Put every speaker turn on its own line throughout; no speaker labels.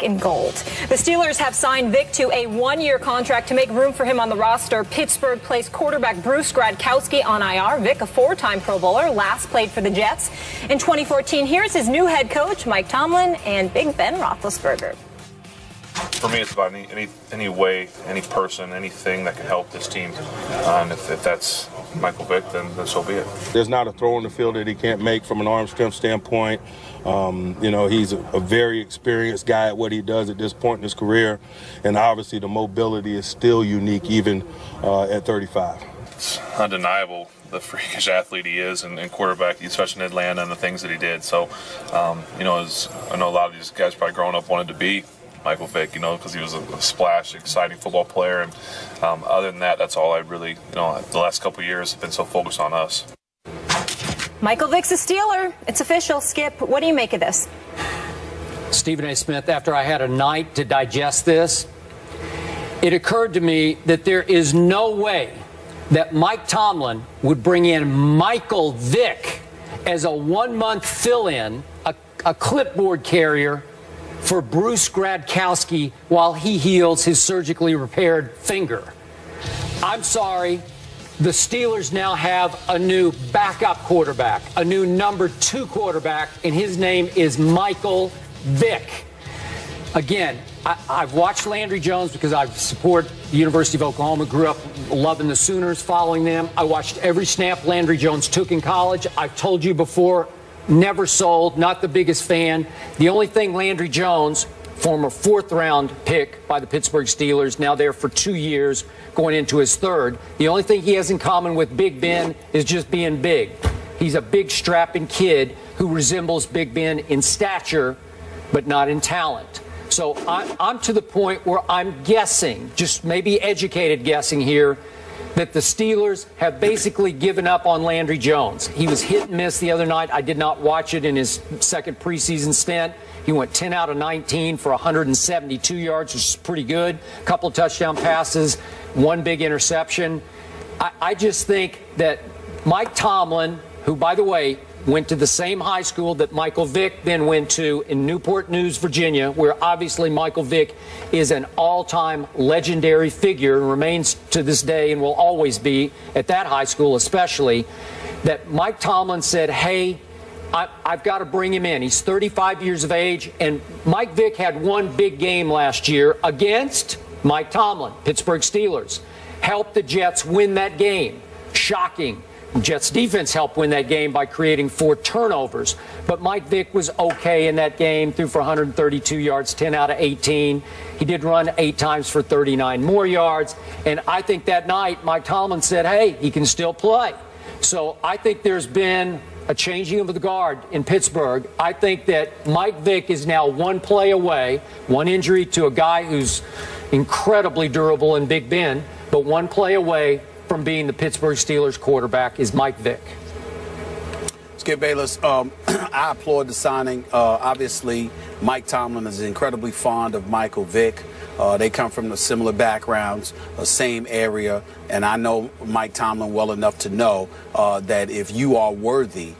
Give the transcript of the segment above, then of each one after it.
In gold. The Steelers have signed Vic to a one-year contract to make room for him on the roster. Pittsburgh placed quarterback Bruce Gradkowski on IR. Vic, a four-time Pro Bowler, last played for the Jets in 2014. Here's his new head coach, Mike Tomlin, and Big Ben Roethlisberger.
For me, it's about any way, any person, anything that can help this team. And if that's Michael Vick, then so be it.
There's not a throw in the field that he can't make from an arm strength standpoint. You know, he's a very experienced guy at what he does at this point in his career. And obviously the mobility is still unique even at 35.
It's undeniable the freakish athlete he is and quarterback, especially in Atlanta, and the things that he did. So, you know, I know a lot of these guys probably growing up wanted to be Michael Vick, you know, because he was a splash, exciting football player. And other than that, that's all I really, you know, the last couple of years have been so focused on us.
Michael Vick's a Steeler. It's official. Skip, what do you make of this?
Stephen A. Smith, after I had a night to digest this, it occurred to me that there is no way that Mike Tomlin would bring in Michael Vick as a one-month fill-in, a clipboard carrier for Bruce Gradkowski while he heals his surgically repaired finger. I'm sorry. The Steelers now have a new backup quarterback, a new number 2 quarterback, and his name is Michael Vick. Again, I've watched Landry Jones because I support the University of Oklahoma, grew up loving the Sooners, following them. I watched every snap Landry Jones took in college. I've told you before, never sold, not the biggest fan. The only thing Landry Jones, former 4th-round pick by the Pittsburgh Steelers, now there for 2 years, going into his 3rd. The only thing he has in common with Big Ben is just being big. He's a big, strapping kid who resembles Big Ben in stature, but not in talent. So I'm to the point where I'm guessing, just maybe educated guessing here, that the Steelers have basically given up on Landry Jones. He was hit and miss the other night. I did not watch it in his second preseason stint. He went 10 out of 19 for 172 yards, which is pretty good. A couple of touchdown passes, 1 big interception. I just think that Mike Tomlin, who, by the way, went to the same high school that Michael Vick then went to in Newport News, Virginia, where obviously Michael Vick is an all-time legendary figure and remains to this day and will always be at that high school especially, that Mike Tomlin said, hey, I've got to bring him in. He's 35 years of age, and Mike Vick had one big game last year against Mike Tomlin, Pittsburgh Steelers. Helped the Jets win that game. Shocking. Jets defense helped win that game by creating 4 turnovers. But Mike Vick was okay in that game, threw for 132 yards, 10 out of 18. He did run 8 times for 39 more yards. And I think that night Mike Tomlin said, hey, he can still play. So I think there's been a changing of the guard in Pittsburgh. I think that Mike Vick is now 1 play away, 1 injury to a guy who's incredibly durable in Big Ben, but 1 play away from being the Pittsburgh Steelers quarterback is Mike Vick.
Skip Bayless, I applaud the signing. Obviously, Mike Tomlin is incredibly fond of Michael Vick. They come from similar backgrounds, same area, and I know Mike Tomlin well enough to know that if you are worthy,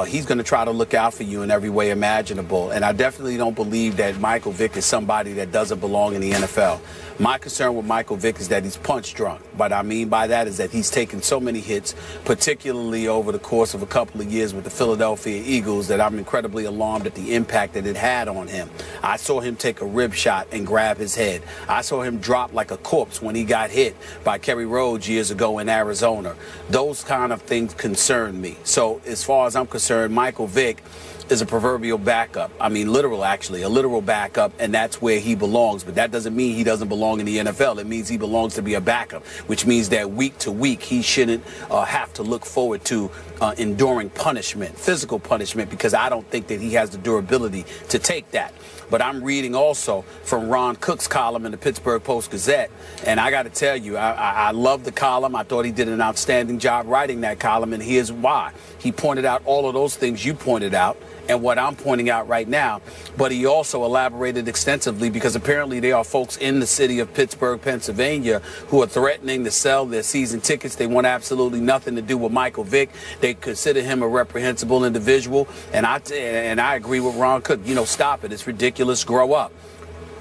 he's going to try to look out for you in every way imaginable. And I definitely don't believe that Michael Vick is somebody that doesn't belong in the NFL. My concern with Michael Vick is that he's punch drunk. What I mean by that is that he's taken so many hits, particularly over the course of a couple of years with the Philadelphia Eagles, that I'm incredibly alarmed at the impact that it had on him. I saw him take a rib shot and grab his head. I saw him drop like a corpse when he got hit by Kerry Rhodes years ago in Arizona. Those kind of things concern me. So as far as I'm concerned, Michael Vick is a proverbial backup. I mean, literal, actually, a literal backup, and that's where he belongs. But that doesn't mean he doesn't belong in the NFL. It means he belongs to be a backup, which means that week to week he shouldn't have to look forward to enduring punishment, physical punishment, because I don't think that he has the durability to take that. But I'm reading also from Ron Cook's column in the Pittsburgh Post-Gazette, and I got to tell you, I love the column. I thought he did an outstanding job writing that column, and here's why. He pointed out all of those things you pointed out and what I'm pointing out right now, but he also elaborated extensively because apparently there are folks in the city of Pittsburgh, Pennsylvania, who are threatening to sell their season tickets. They want absolutely nothing to do with Michael Vick. They consider him a reprehensible individual, and I agree with Ron Cook. You know, stop it. It's ridiculous. Grow up.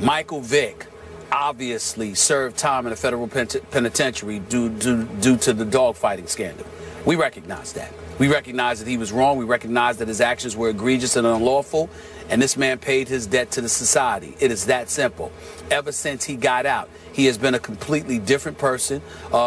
Michael Vick obviously served time in a federal penitentiary due to the dogfighting scandal. We recognize that. We recognize that he was wrong. We recognize that his actions were egregious and unlawful, and this man paid his debt to the society. It is that simple. Ever since he got out, he has been a completely different person.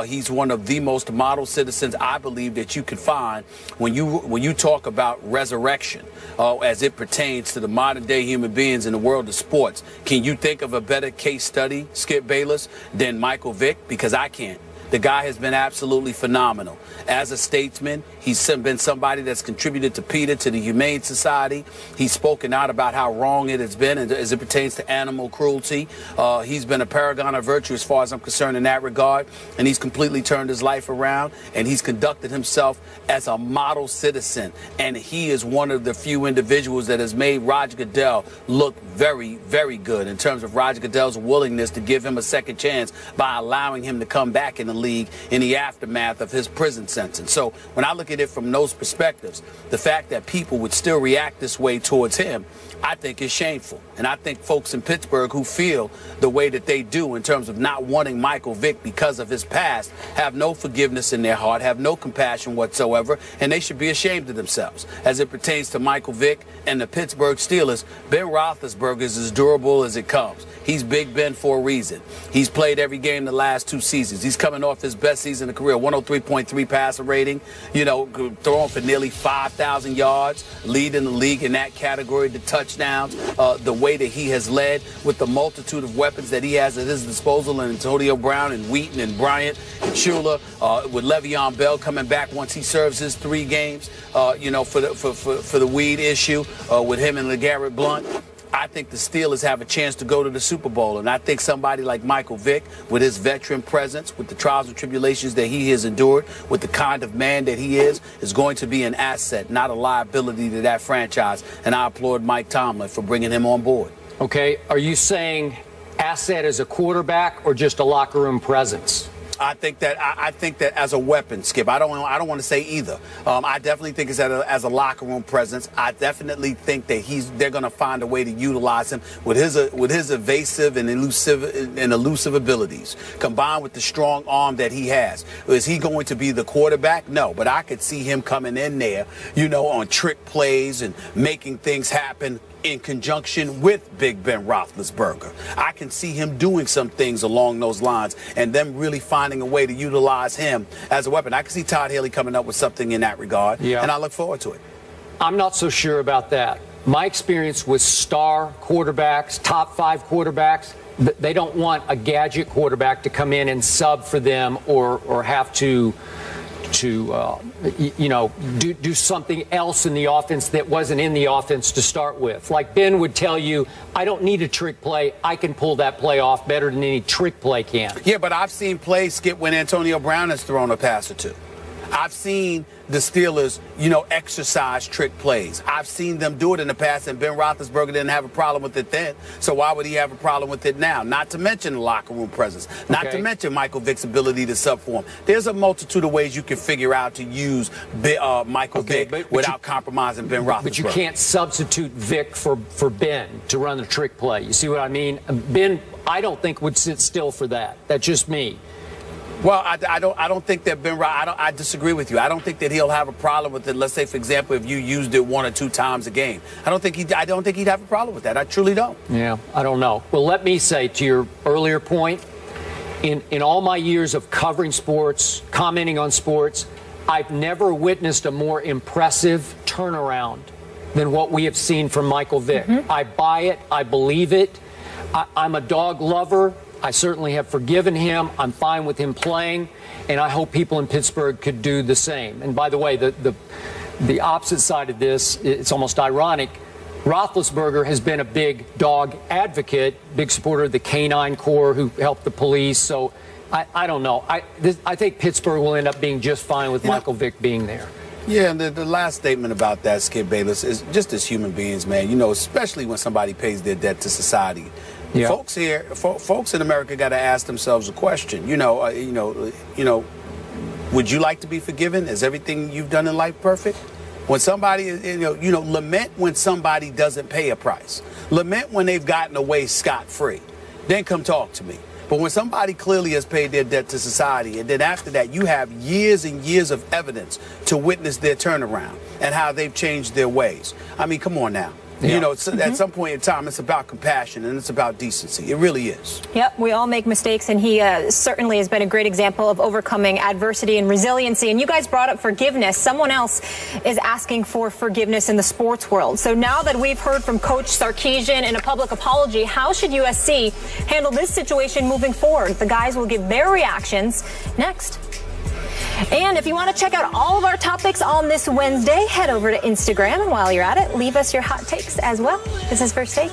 He's one of the most model citizens, I believe, that you could find when you talk about resurrection as it pertains to the modern day human beings in the world of sports. Can you think of a better case study, Skip Bayless, than Michael Vick? Because I can't. The guy has been absolutely phenomenal. As a statesman, he's been somebody that's contributed to PETA, to the Humane Society. He's spoken out about how wrong it has been as it pertains to animal cruelty. He's been a paragon of virtue as far as I'm concerned in that regard. And he's completely turned his life around. And he's conducted himself as a model citizen. And he is one of the few individuals that has made Roger Goodell look very, very good in terms of Roger Goodell's willingness to give him a second chance by allowing him to come back in the league in the aftermath of his prison sentence. So when I look at it from those perspectives, the fact that people would still react this way towards him, I think is shameful. And I think folks in Pittsburgh who feel the way that they do in terms of not wanting Michael Vick because of his past have no forgiveness in their heart, have no compassion whatsoever, and they should be ashamed of themselves. As it pertains to Michael Vick and the Pittsburgh Steelers, Ben Roethlisberger is as durable as it comes. He's Big Ben for a reason. He's played every game the last 2 seasons. He's coming off his best season of career, 103.3 passer rating, throwing for nearly 5,000 yards, leading the league in that category, the touchdowns, the way that he has led with the multitude of weapons that he has at his disposal, and Antonio Brown and Wheaton and Bryant and Shula, with Le'Veon Bell coming back once he serves his 3 games, for the weed issue with him and LeGarrette Blount. I think the Steelers have a chance to go to the Super Bowl, and I think somebody like Michael Vick, with his veteran presence, with the trials and tribulations that he has endured, with the kind of man that he is going to be an asset, not a liability to that franchise. And I applaud Mike Tomlin for bringing him on board. Okay, are you saying asset as a quarterback or just a locker room presence? I think that as a weapon, Skip. I don't want to say either. I definitely think it's as a locker room presence. I definitely think that they're going to find a way to utilize him with his evasive and elusive abilities, combined with the strong arm that he has. Is he going to be the quarterback? No, but I could see him coming in there, on trick plays and making things happen in conjunction with Big Ben Roethlisberger. I can see him doing some things along those lines and them really finding a way to utilize him as a weapon. I can see Todd Haley coming up with something in that regard, and I look forward to it. I'm not so sure about that. My experience with star quarterbacks, top 5 quarterbacks, they don't want a gadget quarterback to come in and sub for them or have to do something else in the offense that wasn't in the offense to start with. Like Ben would tell you, I don't need a trick play. I can pull that play off better than any trick play can. Yeah, but I've seen plays, Skip, when Antonio Brown has thrown a pass or two. I've seen the Steelers, exercise trick plays. I've seen them do it in the past, and Ben Roethlisberger didn't have a problem with it then. So why would he have a problem with it now? Not to mention the locker room presence. Not to mention Michael Vick's ability to sub for him. There's a multitude of ways you can figure out to use Michael Vick without compromising Ben Roethlisberger. But you can't substitute Vick for Ben to run the trick play. You see what I mean? Ben, I don't think would sit still for that. That's just me. Well, I don't think that I disagree with you. I don't think that he'll have a problem with it. Let's say, for example, if you used it 1 or 2 times a game, I don't think he'd have a problem with that. I truly don't. Yeah, I don't know. Well, let me say to your earlier point, in all my years of covering sports, commenting on sports, I've never witnessed a more impressive turnaround than what we have seen from Michael Vick. I buy it. I believe it. I'm a dog lover. I certainly have forgiven him. I'm fine with him playing, and I hope people in Pittsburgh could do the same. And by the way, the opposite side of this, it's almost ironic. Roethlisberger has been a big dog advocate, big supporter of the Canine Corps who helped the police. So I don't know. I think Pittsburgh will end up being just fine with Michael Vick being there. Yeah, and the last statement about that, Skip Bayless, is just as human beings, man, especially when somebody pays their debt to society. Yeah. Folks in America got to ask themselves a question. Would you like to be forgiven? Is everything you've done in life perfect? When somebody, lament when somebody doesn't pay a price. Lament when they've gotten away scot-free. Then come talk to me. But when somebody clearly has paid their debt to society, and then after that you have years and years of evidence to witness their turnaround and how they've changed their ways. I mean, come on now.
Yeah.
At some point in time, it's about compassion and it's about decency. It really is.
Yep, we all make mistakes, and he certainly has been a great example of overcoming adversity and resiliency. And you guys brought up forgiveness. Someone else is asking for forgiveness in the sports world. So now that we've heard from Coach Sarkisian in a public apology, how should USC handle this situation moving forward? The guys will give their reactions next. And if you want to check out all of our topics on this Wednesday, head over to Instagram. And while you're at it, leave us your hot takes as well. This is First Take.